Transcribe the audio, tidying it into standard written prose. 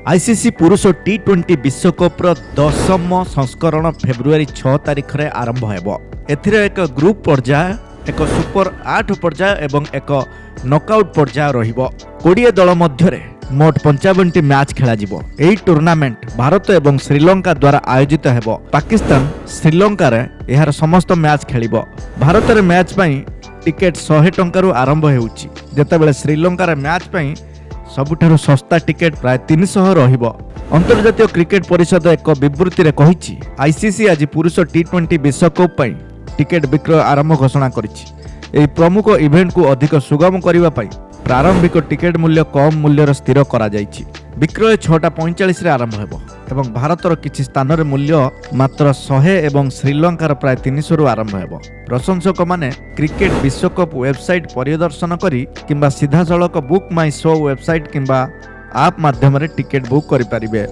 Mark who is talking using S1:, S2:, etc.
S1: ICC पुरुष टी20 विश्वकप्र 10म संस्करण February 6 तारिख में आरंभ हो। एक ग्रुप पर्याय, एक सुपर 8 पर्याय एवं एक नॉकआउट पर्याय रहिबो। 20 दल मध्य मोट 55 मैच खेला जिवो। एही टूर्नामेंट भारत एवं श्रीलंका द्वारा आयोजित हेबो। पाकिस्तान श्रीलंका रे एहार समस्त मैच खेलिबो। भारत रे मैच पई टिकेट 100 टंका आरंभ हेउची, जेतेबेले श्रीलंका रे मैच पई सबुठारु सस्ता टिकेट प्राय 300 रहिबो। अंतर्जातीय क्रिकेट परिषद एक विवृत्ति रे कहिछि, आईसीसी आज पुरुष टी20 विश्वकप पई टिकेट विक्रय आरंभ घोषणा करिछि। एही प्रमुख इवेंट को अधिक सुगम करिबा पई प्रारंभिक टिकेट मूल्य कम मूल्य स्थिर करा जाइछि। विक्रय 6:45 रे आरंभ हेबो एवं भारतर किछि स्थान रे मूल्य मात्र 100 एवं श्रीलंकार प्राय 300 रु आरंभ हेबो। प्रशंसक माने क्रिकेट विश्वकप वेबसाइट परिदर्शन करी किंबा सीधा सड़क बुक माई शो वेबसाइट किंबा आप माध्यम रे टिकेट बुक करि पारिबे।